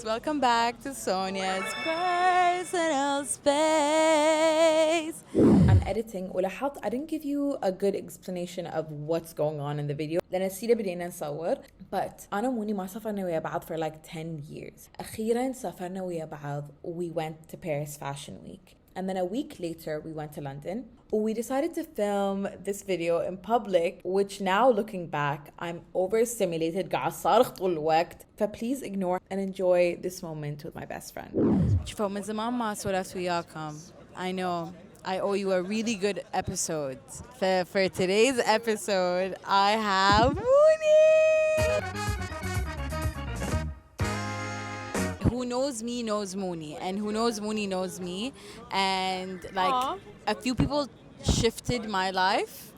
Welcome back to Sonia's personal space. I'm editing ولاحظت I didn't give you a good explanation of what's going on in the video لأن السيرة بدينا نصور but أنا وموني ما سافرنا ويا بعض for like 10 years. أخيرا سافرنا ويا بعض. We went to Paris Fashion Week. And then a week later, we went to London. We decided to film this video in public, which now looking back, I'm overstimulated. قاعد صارخ طول الوقت. So please ignore and enjoy this moment with my best friend. شوفوا من زمان ما سولفت وياكم. I know I owe you a really good episode. For today's episode, I have Munee. Who knows me knows Munee, and who knows Munee knows me, and like a few people shifted my life.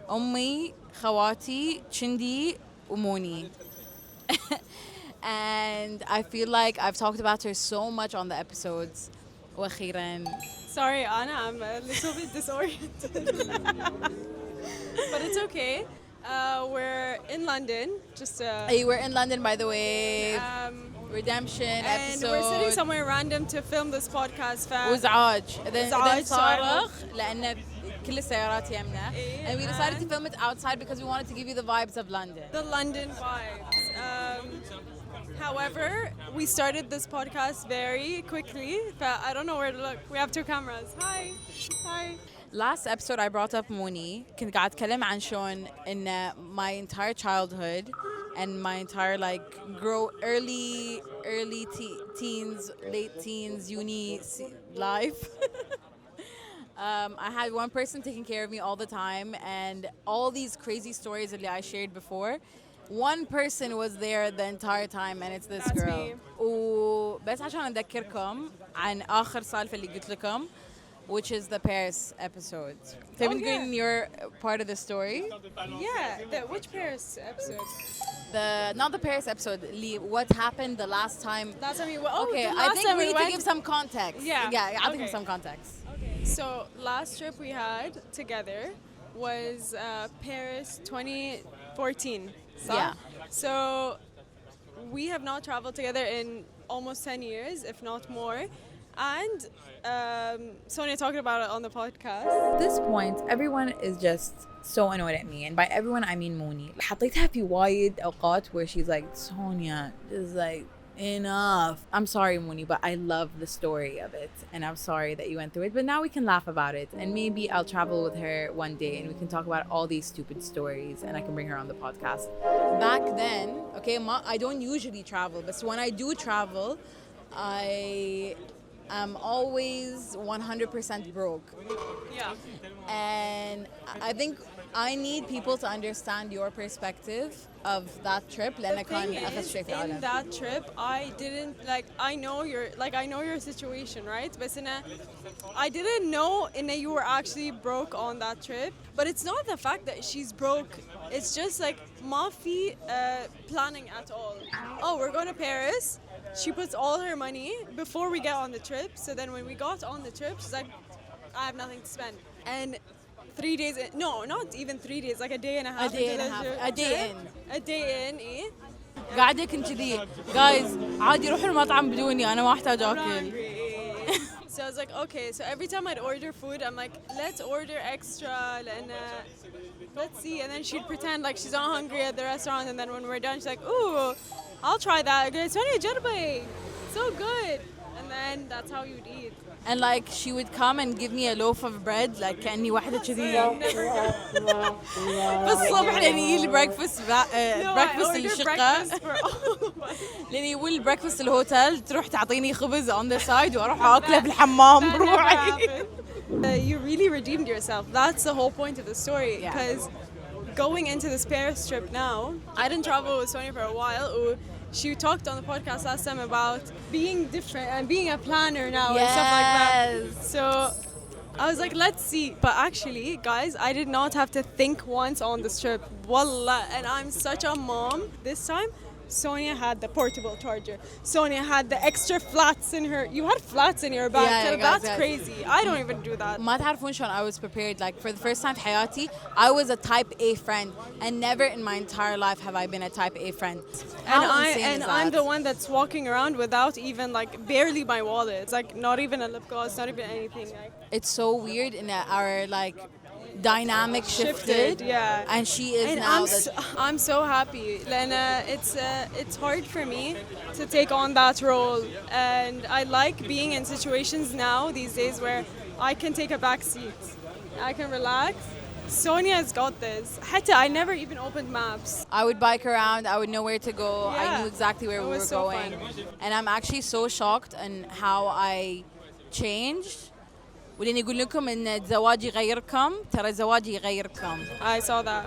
أمي, خواتي, Chindi, وموني. And I feel like I've talked about her so much on the episodes. وأخيراً. Sorry, Anna, I'm a little bit disoriented. But it's okay. We're in London. Hey, we're in London, by the way. Redemption and episode. we're sitting somewhere random to film this podcast. وزعاج. إذن صارخ لأن كل السيارات يمنا. And we decided to film it outside because we wanted to give you the vibes of London. The London vibes. However, we started this podcast very quickly. I don't know where to look. We have two cameras. Hi. Hi. Last episode I brought up Munee. كنت قاعد أتكلم عن شلون إن my entire childhood and my entire like early teens, late teens, uni life. I had one person taking care of me all the time, and all these crazy stories that I shared before. One person was there the entire time, and it's this That's girl. me. وبس عشان أذكركم عن آخر سالفة اللي قلت لكم, which is the Paris episode. So in your part of the story? Yeah. Which Paris episode? Not the Paris episode. What happened the last time? Last time we went. Okay, the I last think time we need went. to give some context. Yeah. I'll give some context. Okay. So last trip we had together was Paris 2014. Yeah. So we have not traveled together in almost 10 years, if not more. And Sonia talked about it on the podcast. At this point, everyone is just so annoyed at me. And by everyone, I mean Munee. حطيتها في وايد أوقات where she's like, Sonia, just like, enough. I'm sorry, Munee, but I love the story of it. And I'm sorry that you went through it. But now we can laugh about it. And maybe I'll travel with her one day and we can talk about all these stupid stories and I can bring her on the podcast. Back then, okay, I don't usually travel. But when I do travel, I'm always 100% broke. Yeah. And I think I need people to understand your perspective of that trip. The thing is, in that trip, I know your situation, right? But I didn't know you were actually broke on that trip. But it's not the fact that she's broke. It's just like ما في planning at all. Oh, we're going to Paris. She puts all her money before we get on the trip. So then when we got on the trip, she's like, I have nothing to spend. And 3 days in, no, not even 3 days, like a day and a half. A day in. إيه. قاعدة كنت كذي guys عادي روحوا المطعم بدوني أنا ما أحتاج أكل. So I was like, okay. So every time I'd order food, I'm like, let's order extra. And let's see. And then she'd pretend like she's not hungry at the restaurant. And then when we're done, she's like, ooh, I'll try that. Sonia, jarbi. So good. And then that's how you'd eat. And like she would come and give me a loaf of bread like كأني واحدة كذي. بالصبح لأن يجي breakfast الشقة. لأن يقول breakfast الهوتيل تروح تعطيني خبز on the side وأروح أكله بالحمام بروحي. You really redeemed yourself. That's the whole point of the story. Because going into this Paris trip now, I didn't travel with Sonia for a while. She talked on the podcast last time about being different and being a planner now and stuff like that. So I was like, let's see. But actually, guys, I did not have to think once on this trip. Wallah. And I'm such a mom this time. Sonia had the portable charger. Sonia had the extra flats in her. You had flats in your bag. Yeah, guys, That's guys. crazy. I don't even do that. ما تعرفون شلون I was prepared. Like for the first time في حياتي, I was a type A friend, and never in my entire life have I been a type A friend. How insane is I'm that? the one that's walking around without even like barely my wallet. It's like not even a lip gloss, not even anything. Like It's so weird in that our like dynamic shifted, yeah. and she is And now I'm so happy. Lena, it's hard for me to take on that role, and I like being in situations now these days where I can take a back seat. I can relax. Sonia's got this. Hatta, I never even opened maps. I would bike around, I would know where to go, I Yeah. knew exactly where It we was were so going. fun. And I'm actually so shocked on how I changed. ولين يقول لكم ان الزواج يغيركم، ترى الزواج يغيركم. I saw that.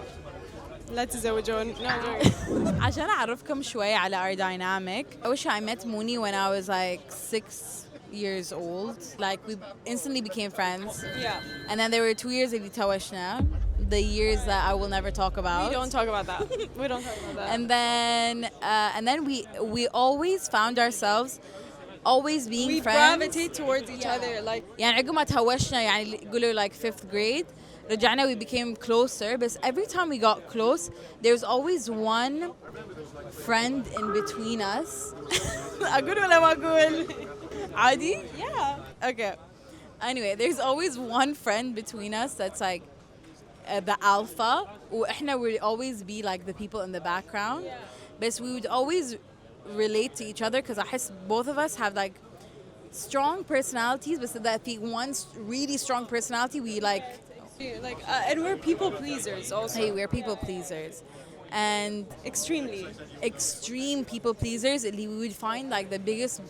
Let's زوجون. No, joking. عشان اعرفكم شوي على our dynamic. I wish I met Munee when I was like 6 years old. Like we instantly became friends. Yeah. And then there were 2 years اللي توشنا. The years that I will never talk about. We don't talk about that. We don't talk about that. And then we always found ourselves always being We friends. gravitate towards each other. Like يعني عقب ما تهوشنا يعني يقولوا like 5th grade رجعنا we became closer but every time we got close there's always one friend in between us. أقول ولا ما أقول؟ عادي؟ yeah. Okay. Anyway, there's always one friend between us that's like the alpha. وإحنا would always be like the people in the background. Yeah. But we would always relate to each other because I guess both of us have like strong personalities, but so that the one really strong personality we like. Like and we're people pleasers also. Hey, we're people pleasers, and Extremely. extreme people pleasers. We would find like the biggest.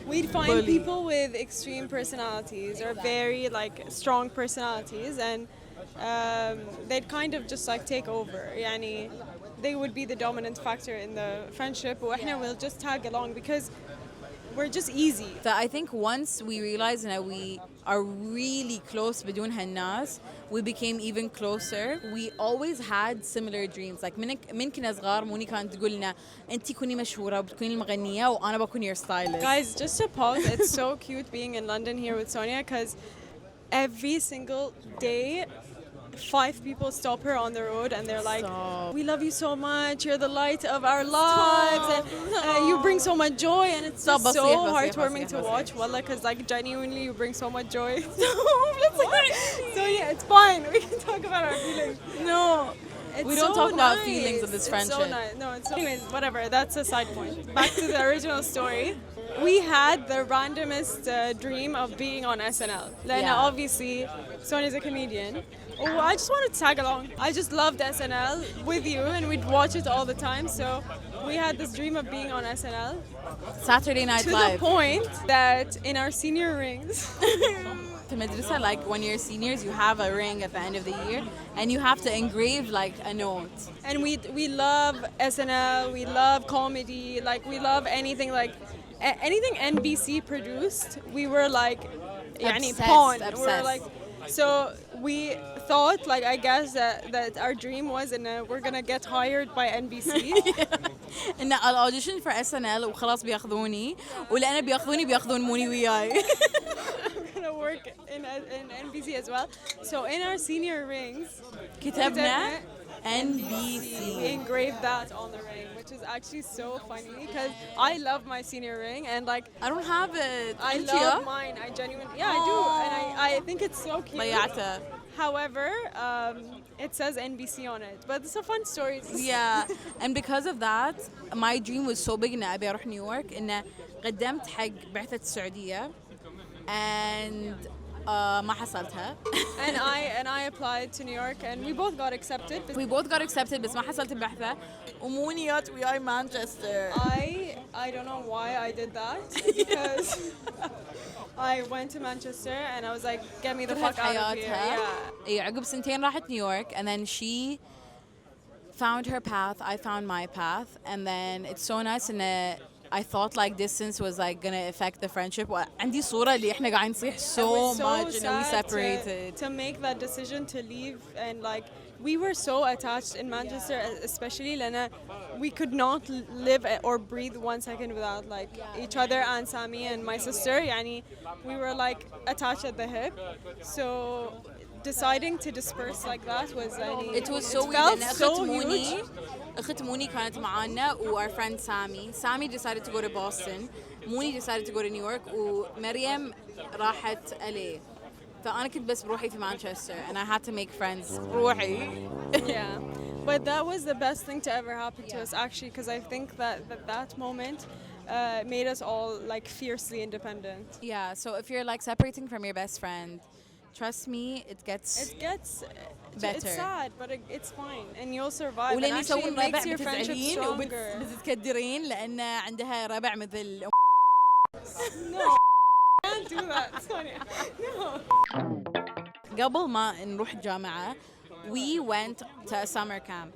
We'd find Bully. people with extreme personalities or very like strong personalities, and they'd kind of just like take over. Yani, they would be the dominant factor in the friendship. وإحنا will just tag along because we're just easy. That I think once we realized that we are really close بدون هالناس, we became even closer. We always had similar dreams. Like من كنا صغار موني كانت تقول لنا أنتي كوني مشهورة وبتكوني المغنية وأنا بكون your stylist. Guys, just to pause, it's so cute being in London here with Sonia because every single day 5 people stop her on the road and they're like, Stop. we love you so much, you're the light of our lives, and you bring so much joy, and it's Stop, just so بصيح. heartwarming to watch. Wallah, because like genuinely you bring so much joy. So yeah, it's fine, we can talk about our feelings. No. It's We don't so talk about nice. feelings of this It's friendship. so nice. No, it's so anyways, whatever, that's a side point. Back to the original story. We had the randomest dream of being on SNL. Lena, Yeah. obviously, Sonia's a comedian. Oh, I just wanted to tag along. I just loved SNL with you, and we'd watch it all the time. So we had this dream of being on SNL Saturday Night to Live. the point that in our senior rings, To Madrasa, like when you're seniors, you have a ring at the end of the year, and you have to engrave like a note. and we love SNL, we love comedy, like we love anything like anything NBC produced. We were like, yani Obsessed, pawn. We were obsessed. like, so we thought like I guess that our dream was we're gonna get hired by NBC. إن الأوديشن for SNL وخلاص بياخذوني ولأنا بياخذون موني وياي. I'm gonna work in NBC as well. So in our senior rings, كتبنا we NBC. engraved that on the ring, which is actually so funny because I love my senior ring and like I don't have it. I love mine. I genuinely, I do, and I think it's so cute. ضيعته. However, it says NBC on it, but it's a fun story. Yeah, and because of that, my dream was so big إن أبي أروح نيويورك إن قدمت حق بعثة السعودية and ما حصلتها. and I applied to New York, and we both got accepted. But We both got accepted بس ما حصلت البعثة وموني جت وياي مانشستر. I don't know why I did that because I went to Manchester and I was like, get me the fuck out of here. Yeah. إيه عقب سنتين راحت نيويورك and then she found her path, I found my path, and then it's so nice and I thought like distance was like gonna affect the friendship. وعندي صورة اللي إحنا قاعدين نصيح It so was much and we sad separated. to make that decision to leave and like we were so attached in Manchester, especially Lena. We could not live or breathe 1 second without like each other and Sami and my sister. Yani, we were like attached at the hip. So deciding to disperse like that was It was so weird. felt لأن so أخت موني كانت معانا و our friend Sami. Sami decided to go to Boston. Moonee decided to go to New York. ومريم راحت LA. فأنا كنت بس بروحي في مانشستر and I had to make friends روحي. Yeah, but that was the best thing to ever happen to us actually, because I think that moment made us all like fiercely independent. Yeah, so if you're like separating from your best friend, trust me, it gets better. It's sad, but it's fine, and you'll survive. And ولين actually, يسوون it makes ربع your friendship بتزعلين stronger. وبتتكدرين لأن عندها ربع مثل No, can't do that, Sonia. No. قبل ما نروح الجامعة we went to a summer camp.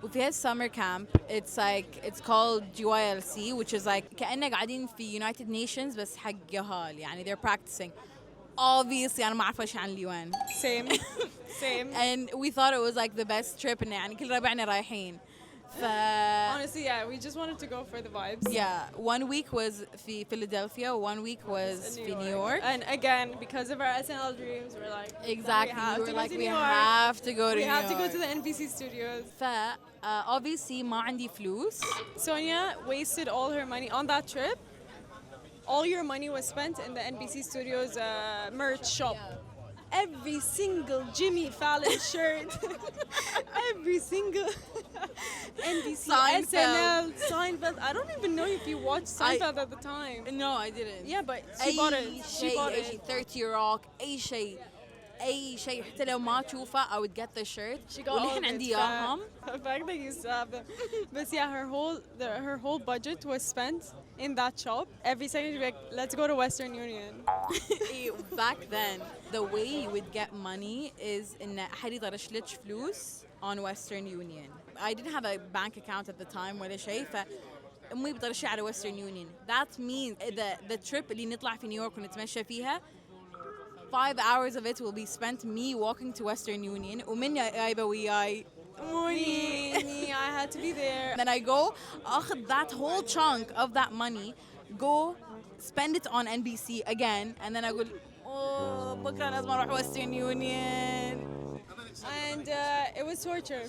وفي summer camp it's called GYLC, which is like كأننا قاعدين في United Nations بس حق يهال يعني they're practicing. Obviously أنا ما أعرف إيش عن اليوان. Same. And we thought it was like the best trip إن يعني كل ربعنا رايحين. Honestly, yeah, we just wanted to go for the vibes. Yeah, 1 week was في Philadelphia, 1 week was في New York. And again, because of our SNL dreams, we're like, Exactly, we were like, we have to go to New York. We have to go to the NBC studios. Obviously ما عندي فلوس. Sonia wasted all her money on that trip. All your money was spent in the NBC studios merch shop. Every single Jimmy Fallon shirt, every single NBC, SNL, Seinfeld. I don't even know if you watched Seinfeld at the time. No, I didn't. Yeah, but she bought it. She bought أي شيء 30 Rock, أي شيء حتى لو ما تشوفه I would get the shirt. She got all of والحين it. عندي إياهم. The fact that you still have them. But yeah, her whole budget was spent in that shop. Every second she'd be like, let's go to Western Union. Back then, the way you would get money is إن أحد يطرشلك فلوس on Western Union. I didn't have a bank account at the time ولا شيء فأمي بترشي على Western Union. That means the trip اللي نطلع في نيويورك ونتمشى فيها 5 hours of it will be spent me walking to Western Union ومن جايبة وياي Me, I had to be there. Then I go أخذ that whole chunk of that money, go spend it on NBC again, and then I go, oh, بكرة لازم أروح Western Union. And it was torture.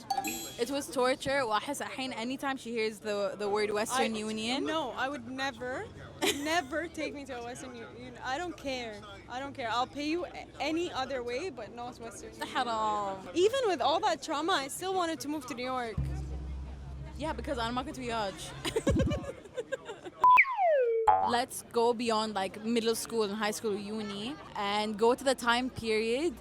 It was torture. وأحس الحين anytime she hears the word Western Union. No, I would never take me to a Western Union. I don't care. I'll pay you any other way, but not Western Union. حرام. Even with all that trauma, I still wanted to move to New York. Yeah, because أنا ما كنت وياك. Let's go beyond like middle school and high school uni and go to the time period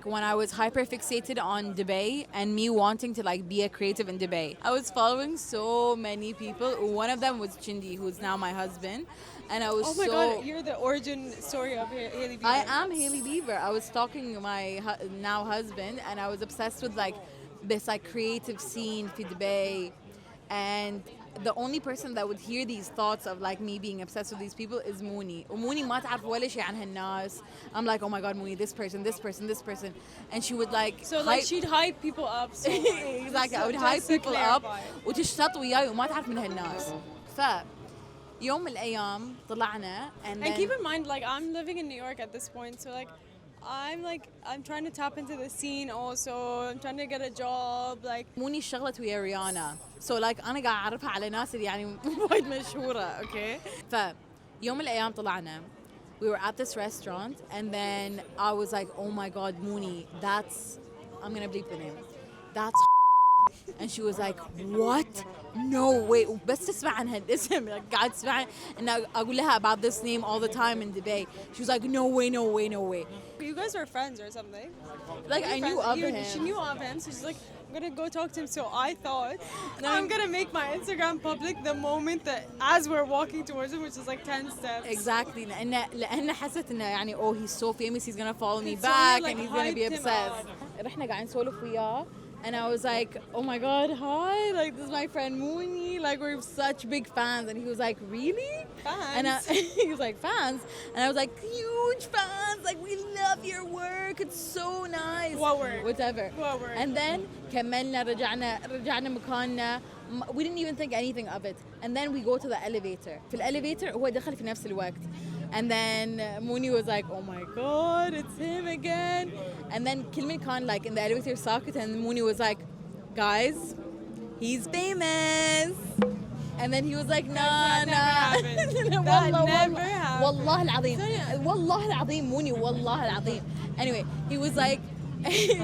when I was hyper fixated on Dubai and me wanting to like be a creative in Dubai. I was following so many people. One of them was Chindi, who's now my husband. And I was oh my God, you're the origin story of Hailey Bieber. I am Hailey Bieber. I was stalking my now husband and I was obsessed with like this like creative scene in Dubai. And the only person that would hear these thoughts of like me being obsessed with these people is Munee. وموني ما تعرف ولا شيء عن هالناس. I'm like, oh my God, Munee, this person. And she would like so like she'd hype people up. So exactly, I would hype people up وتشتط وياي وما تعرف من هالناس. يوم من الأيام طلعنا and keep in mind like I'm living in New York at this point, so like I'm trying to tap into the scene also. I'm trying to get a job like. موني اشتغلت ويا ريانا. So like أنا قاعد أعرفها على ناس اللي يعني وايد مشهورة, okay? فيوم من الأيام طلعنا. We were at this restaurant and then I was like, oh my God, Munee, I'm gonna bleep the name. That's and she was like, what? No way. بس تسمع عن هالاسم قاعد تسمع and أقول لها about this name all the time in Dubai. She was like, no way. You guys were friends or something? Like I knew of him. She knew of him, so she's like, I'm gonna go talk to him. So I thought I'm gonna make my Instagram public the moment that as we're walking towards him, which is like 10 steps. Exactly. لأن حست إنه يعني oh he's so famous, he's gonna follow me back and he's gonna be obsessed. رحنا قاعدين نسولف وياه And I was like, oh my God, hi, like this is my friend Munee, like we're such big fans. And he was like, really? Fans? And he was like, fans? And I was like, huge fans, like we love your work, it's so nice. What work? Whatever. What work? And then كملنا رجعنا مكاننا. We didn't even think anything of it. And then we go to the elevator. في الاليفيتر هو دخل في نفس الوقت. And then Munee was like, oh my God, it's him again. And then Kilman Khan, like in the elevator socket, and Munee was like, guys, he's famous. And then he was like, nah. That never happened. والله العظيم. والله العظيم Munee, والله العظيم. Anyway, he was like,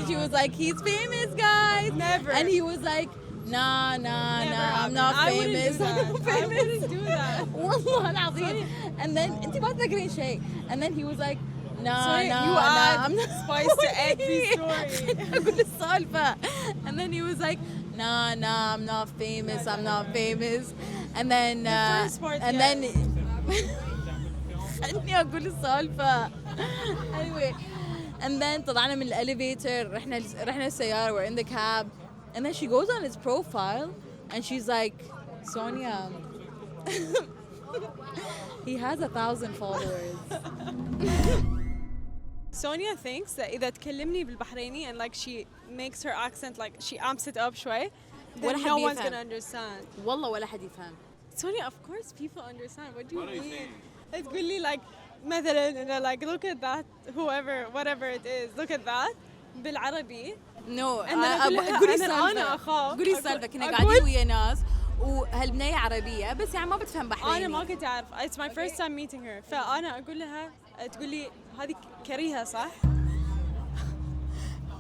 she was like, he's famous, guys. Never. And he was like, nah, I'm not famous. I wouldn't do that. والله العظيم. And then انت ما تذكرين شيء. And then he was like, Sorry, nah, you I'm add not spice to every story. أقول السالفة. And then he was like, nah, I'm not famous. And then The first part, and yes. then خلني أقول السالفة. Anyway, and then طلعنا من الاليفيتر رحنا السيارة, we're in the cab. And then she goes on his profile and she's like, Sonia, he has 1,000 followers. Sonia thinks that إذا تكلمني بالبحريني and like she makes her accent like she amps it up شوي, ولا then حد no one's يفهم. gonna understand. والله ولا حد يفهم. Sonia, of course people understand. What do you mean? تقول لي like مثلا like look at that whatever it is, look at that بالعربي. No, And then أقول لها قولي أنا السالفة. أخاف. قولي السالفة. كنا أقول- قاعدين ويا ناس وهالبنية عربية بس يعني ما بتفهم بحريني. أنا ما كنت أعرف. It's my first time meeting her. فأنا أقول لها تقول لي هذه كريهة صح؟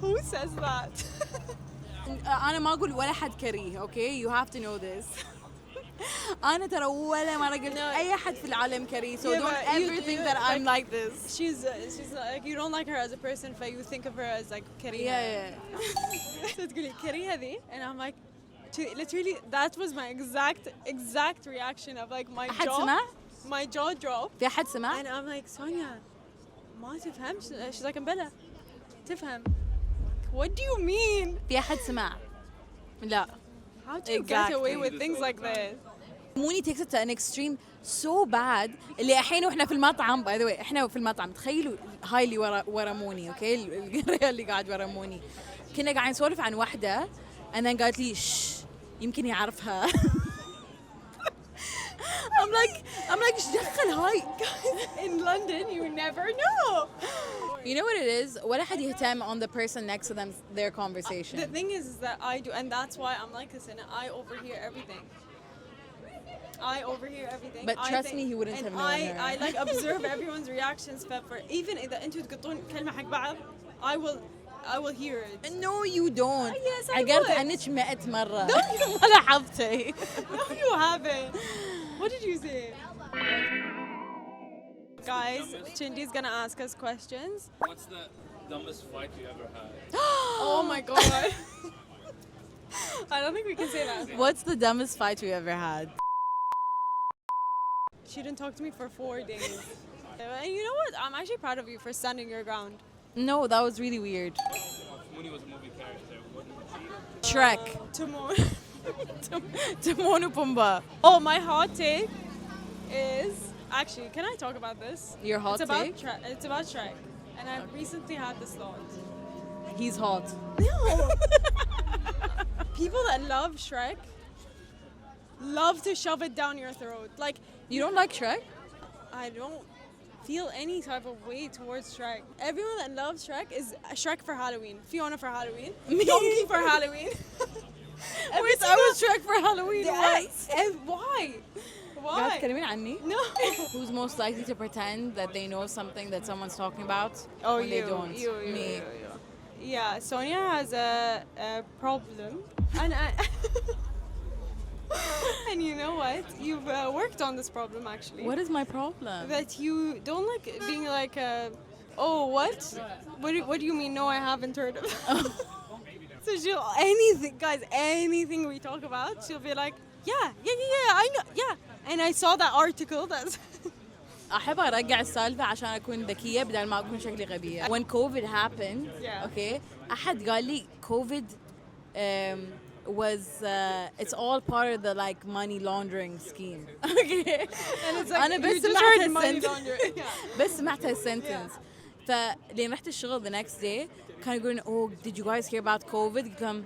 Who says that? أنا ما أقول ولا حد كريه. Okay, you have to know this. أنا ترى ولا مرة قلت أي حد في العالم كريه. So Yeah, don't but you- ever think you- that I'm like- like this. She's like you don't like her as a person, but you think of her as like كريهة. Yeah. So تقول لي كريهة ذي, and I'm like, literally that was my exact reaction of like my أحد jaw. سمع؟ My jaw dropped. في أحد سمع؟ And I'm like, Sonia, ما تفهم. She's like, مبلى تفهم. What do you mean? في أحد سمع؟ لا. How do you get away with things like this? Munee takes it to an extreme so bad اللي الحين واحنا في المطعم, by the way احنا في المطعم تخيلوا هاي اللي ورا موني, اوكي الرجال اللي قاعد ورا موني, كنا قاعدين نسولف عن واحدة and then قالت لي شش يمكن يعرفها. I'm like ايش دخل هاي. In London, you never know. You know what it is, ولا حد يهتم on the person next to them, their conversation. The thing is that I do, and that's why I'm like this, and I overhear everything. But trust me, he wouldn't have known her. I like observe everyone's reactions. For even إذا أنتوا تقطون كلمة حق بعض, I will hear it. No, you don't. Yes, I عقرت would. عنك 100 مرة. ما لاحظتي. No, you haven't. What did you say? Guys, Chindy's gonna ask us questions. What's the dumbest fight you ever had? Oh my god. I don't think we can say that. What's the dumbest fight we ever had? She didn't talk to me for 4 days. And you know what? I'm actually proud of you for standing your ground. No, that was really weird. Munee was a movie character. What did Shrek. Timon and Pumbaa. Oh, my hot take is actually. Can I talk about this? Your hot it's about take? It's about Shrek, and I recently had this thought. He's hot. No. People that love Shrek love to shove it down your throat. Like You don't like Shrek? I don't feel any type of way towards Shrek. Everyone that loves Shrek is Shrek for Halloween, Fiona for Halloween, Me? Donkey for Halloween. Wait, I was Shrek for Halloween once. Why? قاعد Why? تكلمين عني? No. Who's most likely to pretend that they know something that someone's talking about Oh, when they don't? you. Me. Yeah, Sonia has a problem, and and you know what? You've worked on this problem actually. What is my problem? That you don't like being like, oh, what? What do you mean? No, I haven't heard of it. So she'll anything we talk about, she'll be like, yeah, I know, yeah. And I saw that article that's. أحب أرجع السالفة عشان أكون ذكية بدل ما أكون شكلي غبية. When COVID happened, Yeah. okay, أحد قال لي COVID was it's all part of the like money laundering scheme. Okay. And it's like أنا you بس just سمعت heard money السنت- laundering. Yeah. بس سمعت السنتنس. فلين رحت الشغل the next day كانوا يقولون oh did you guys hear about COVID؟ قلت لهم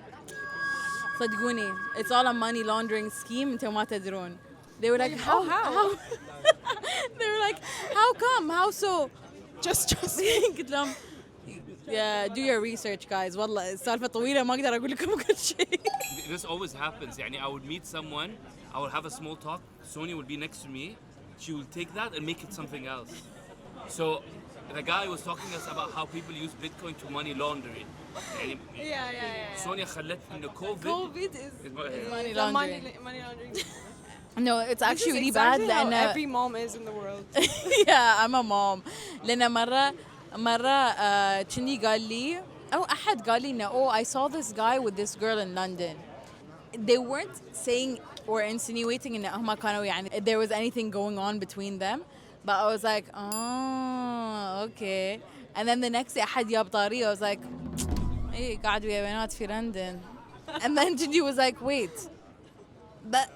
صدقوني it's all a money laundering scheme انتوا ما تدرون. They were like how they were like how come how so Just قلت لهم yeah do your research guys والله السالفة طويلة ما أقدر أقول لكم كل شيء. This always happens. يعني I would meet someone, I would have a small talk. Sonia would be next to me. She will take that and make it something else. So the guy was talking to us about how people use Bitcoin to money laundering. يعني yeah. Sonia خلت إنه COVID COVID is money the laundering. money laundering. No it's This actually is really bad exactly how لأن every mom is in the world. yeah I'm a mom. لأن مرة كني قال لي أو أحد قال لي إنه oh I saw this guy with this girl in London. They weren't saying or insinuating إن هما كانوا يعني there was anything going on between them, but I was like oh okay. And then the next day أحد جاب طاري I was like إيه قاعد ويا بنات في لندن. And then Jinji was like wait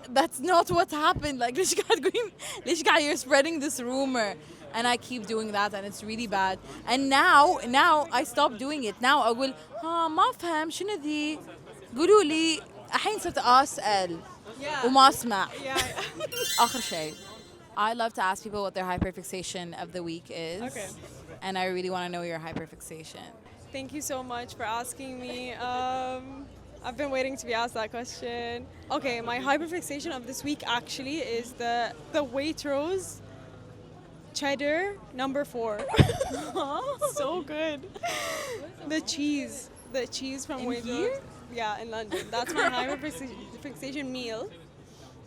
that's not what happened. Like ليش قاعد تقولين ليش قاعد you're spreading this rumor. And I keep doing that and it's really bad. And now I stopped doing it. Now أقول ها ما أفهم شنو ذي قولوا لي الحين صرت أسأل Yeah. وما أسمع. Yeah. آخر شيء I love to ask people what their hyperfixation of the week is. Okay. And I really want to know your hyperfixation. Thank you so much for asking me. I've been waiting to be asked that question. Okay, my hyperfixation of this week actually is the Waitrose cheddar number 4. So good. The cheese from In Waitrose. here? Yeah, in London. That's my hyperfixation meal.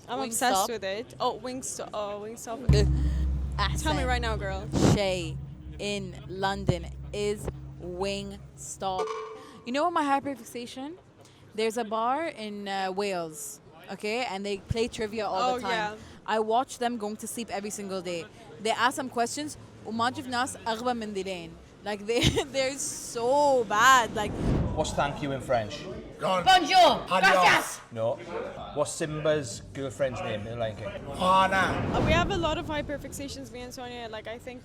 I'm Wingstop? obsessed with it. Oh, Wingstop. Oh, Wingstop. Tell me right now, girl. Shay in London is Wingstop. You know what my hyperfixation? There's a bar in Wales, okay, and they play trivia all the Oh, time. yeah. I watch them going to sleep every single day. They ask some questions وما أشوف ناس أغبى من ذيلين. Like they're so bad. Like What's thank you in French? Bonjour. Adios. No. What's Simba's girlfriend's name in The Lion King? Hana. We have a lot of hyperfixations, me and Sonia. Like, I think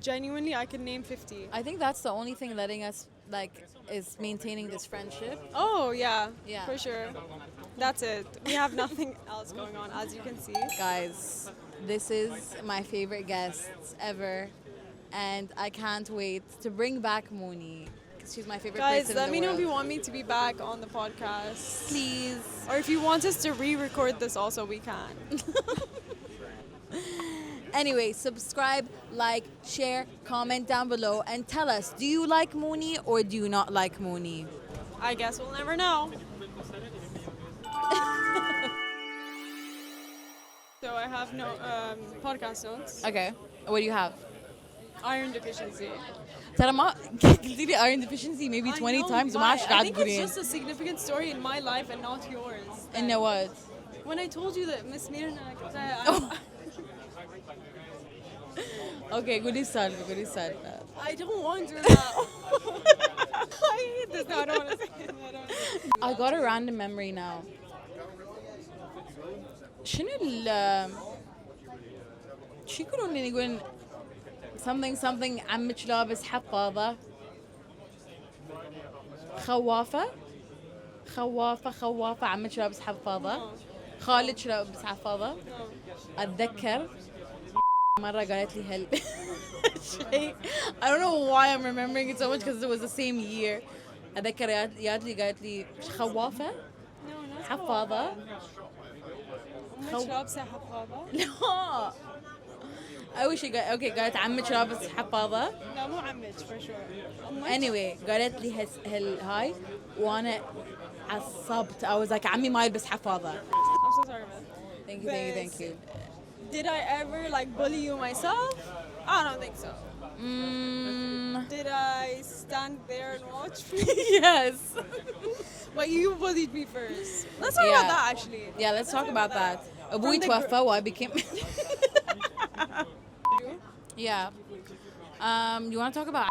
genuinely I could name 50. I think that's the only thing letting us like is maintaining this friendship. Oh, yeah. Yeah. For sure. That's it. We have nothing else going on, as you can see. Guys, this is my favorite guests ever, and I can't wait to bring back Munee because she's my favorite Guys, person let in me the know if world. you want me to be back on the podcast. Please. Or if you want us to re-record this also, we can. Anyway, subscribe, like, share, comment down below, and tell us, do you like Munee or do you not like Munee? I guess we'll never know. So I have no podcast notes. Okay. What do you have? Iron deficiency. ترى ما قلت لي iron deficiency maybe 20 I know, times why? وما عادش I قاعد think it's تقولين. just a significant story in my life and not yours. And know what? When I told you that Miss Mirna, Okay, قولي السالفة قولي السالفة. I don't want to do that. I hate this. No, I don't want to say it. No, I don't wanna say it. I got a random memory now. شنو شو يقولون something عمك لابس حفاضة خوافة عمك لابس حفاضة خالك لابس حفاضة أتذكر مرة قالت لي هل شيء I don't know why I'm remembering it so much because it was the same year. أتذكر قالت لي خوافة No, not حفاضة أمك لابسة حفاضة؟ لا أول شيء قالت عمك لابس حفاضة. لا مو عمك for sure. أمك؟ anyway قالت لي هاي وأنا عصبت. I was like عمي ما يلبس حفاضة. I'm so sorry, man. Thank you. Did I ever like bully you myself? I don't think so. Did I stand there and watch you? Yes. But you bullied me first. Let's talk about that actually. Yeah, let's talk about that. أبوي توفى و I became yeah. You want to talk about